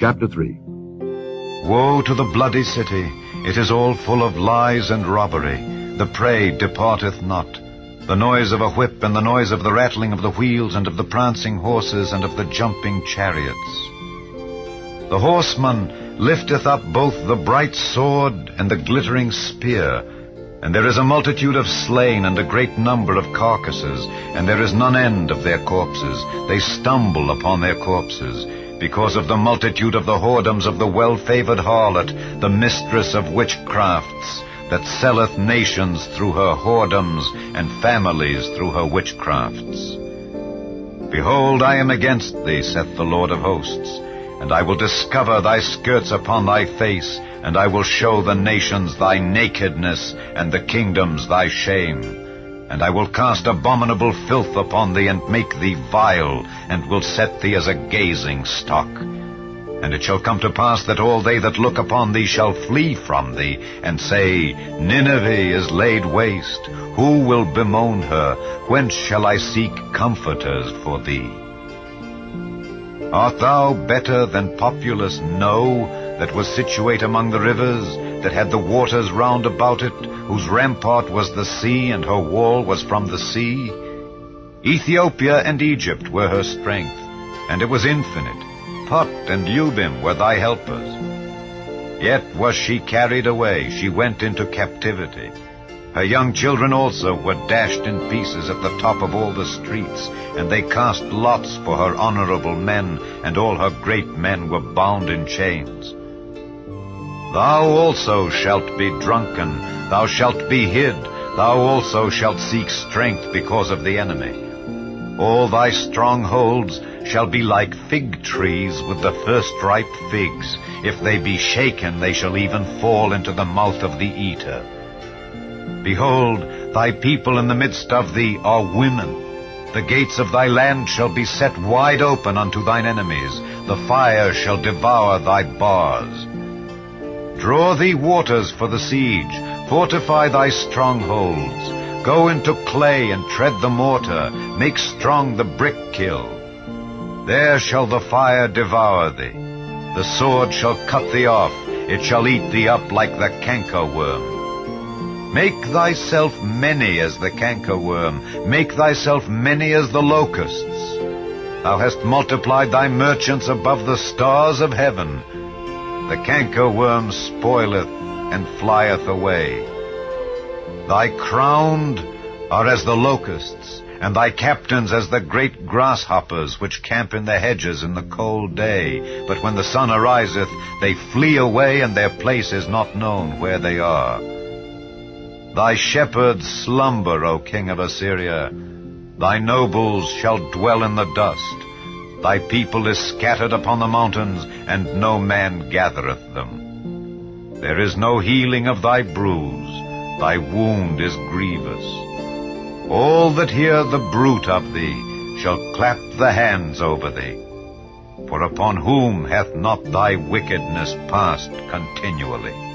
Chapter 3. Woe to the bloody city! It is all full of lies and robbery. The prey departeth not. The noise of a whip, and the noise of the rattling of the wheels, and of the prancing horses, and of the jumping chariots. The horseman lifteth up both the bright sword and the glittering spear. And there is a multitude of slain, and a great number of carcasses, and there is none end of their corpses. They stumble upon their corpses, because of the multitude of the whoredoms of the well-favored harlot, the mistress of witchcrafts, that selleth nations through her whoredoms, and families through her witchcrafts. Behold, I am against thee, saith the Lord of hosts, and I will discover thy skirts upon thy face, and I will show the nations thy nakedness, and the kingdoms thy shame. And I will cast abominable filth upon thee, and make thee vile, and will set thee as a gazing stock. And it shall come to pass that all they that look upon thee shall flee from thee, and say, Nineveh is laid waste. Who will bemoan her? Whence shall I seek comforters for thee? Art thou better than populous No, that was situate among the rivers, that had the waters round about it, whose rampart was the sea, and her wall was from the sea? Ethiopia and Egypt were her strength, and it was infinite. Put and Lubim were thy helpers. Yet was she carried away, she went into captivity. Her young children also were dashed in pieces at the top of all the streets, and they cast lots for her honorable men, and all her great men were bound in chains. Thou also shalt be drunken, thou shalt be hid, thou also shalt seek strength because of the enemy. All thy strongholds shall be like fig trees with the first ripe figs. If they be shaken, they shall even fall into the mouth of the eater. Behold, thy people in the midst of thee are women. The gates of thy land shall be set wide open unto thine enemies. The fire shall devour thy bars. Draw thee waters for the siege, fortify thy strongholds. Go into clay and tread the mortar, make strong the brick kiln. There shall the fire devour thee. The sword shall cut thee off, it shall eat thee up like the cankerworm. Make thyself many as the cankerworm, make thyself many as the locusts. Thou hast multiplied thy merchants above the stars of heaven. The cankerworm spoileth and flieth away. Thy crowned are as the locusts, and thy captains as the great grasshoppers, which camp in the hedges in the cold day. But when the sun ariseth, they flee away, and their place is not known where they are. Thy shepherds slumber, O king of Assyria. Thy nobles shall dwell in the dust. Thy people is scattered upon the mountains, and no man gathereth them. There is no healing of thy bruise, thy wound is grievous. All that hear the bruit of thee shall clap the hands over thee. For upon whom hath not thy wickedness passed continually?